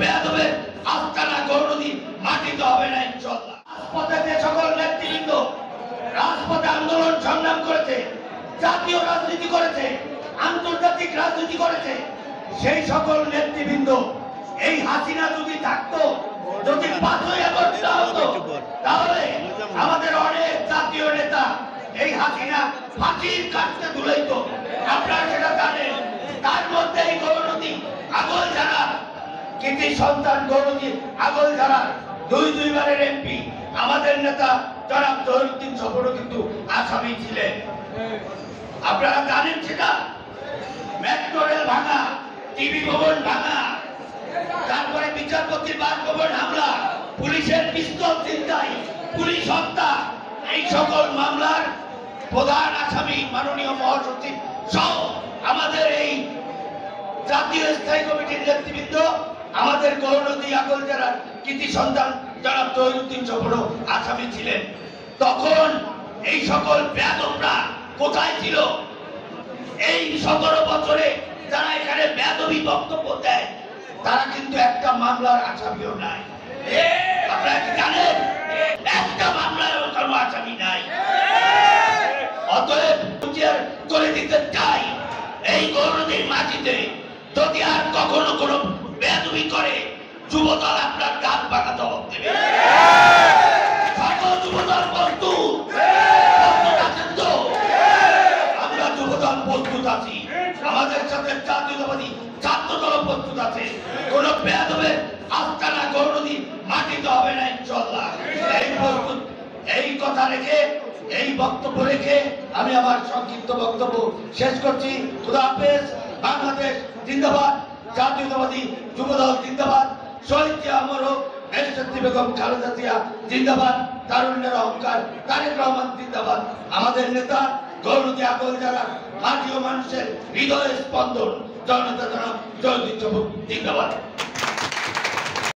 বেয়াদবের আস্তানা গৌরনদী মাটিতে হবে না ইনশাআল্লাহ। রাজপথে যে সকল নেতৃবৃন্দ রাজপথে আন্দোলন সংগ্রাম করেছে, জাতীয় রাজনীতি করেছে, আন্তর্জাতিক রাজনীতি করেছে, সেই সকল নেতৃবৃন্দ এই হাসিনা যদি থাকতো, যদি 5ই আগস্ট হতো, তাহলে আমাদের অনেক জাতীয় নেতা এই হাসিনা ফাঁসির কাছে ঝুলাইতো। আপনারা সেটা জানেন। তার মধ্যে এই গৌরনদী আগলঝাড়া কৃতি সন্তান গৌরনদী আগলঝাড়া দুইবারের এমপি আমাদের নেতা জনাব জহিরুদ্দিন স্বপনও কিন্তু আসামি ছিলেন। আপনারা জানেন সেটা। মেট্রো রেল ভাঙা, টিভি ভবন ভাঙা, তারপরে বিচারপতির বাসভবন হামলা, পুলিশের পিস্তল ছিনতাই, পুলিশ হত্যা, এই সকল মামলার প্রধান আসামি মাননীয় মহাসচিব সহ আমাদের এই জাতীয় স্থায়ী কমিটির নেতৃবৃন্দ আমাদের গৌরনদী আগলঝাড়ার কৃতি সন্তান জনাব জহিরুদ্দিন স্বপনও আসামি ছিলেন। তখন এই সকল বেয়াদবরা কোথায় ছিল? এই 17 বছরে যারা এখানে বেয়াদবি বক্তব্য দেয় তারা কিন্তু একটা মামলার আসামিও নাই। আপনারা কি জানেন? একটা মামলার কোনো আসামি নাই। অতএব করে দিতে চাই এই গৌরনদীর মাটিতে যদি আর কখনো কোনো বেয়াদবি করে, যুবদল আপনার গান বাঁকা জবাব দেবে। সকল যুবদল প্রস্তুত আছেন তো? আমরা যুবদল প্রস্তুত আছি, আমাদের সাথে জাতীয়তাবাদী ছাত্রদল প্রস্তুত আছে। কোন বেয়াদবের আস্তানা গৌরনদী মাটিতে হবে না ইনশাআল্লাহ। এই প্রস্তুত, এই কথা রেখে, এই বক্তব্য রেখে আমি আমার সংক্ষিপ্ত বক্তব্য শেষ করছি। খুদা হাফেজ। বাংলাদেশ জিন্দাবাদ, জাতীয়তাবাদী যুবদল জিন্দাবাদ, শহীদ জিয়া অমর হোক, দেশনেত্রী বেগম খালেদা জিয়া জিন্দাবাদ, তারুণ্যের অহংকার তারেক রহমান জিন্দাবাদ, আমাদের নেতা গৌরনদী আগলঝাড়া মাটি ও মানুষের হৃদয়ের স্পন্দন জনতা জনাব জহিরুদ্দিন স্বপন জিন্দাবাদ।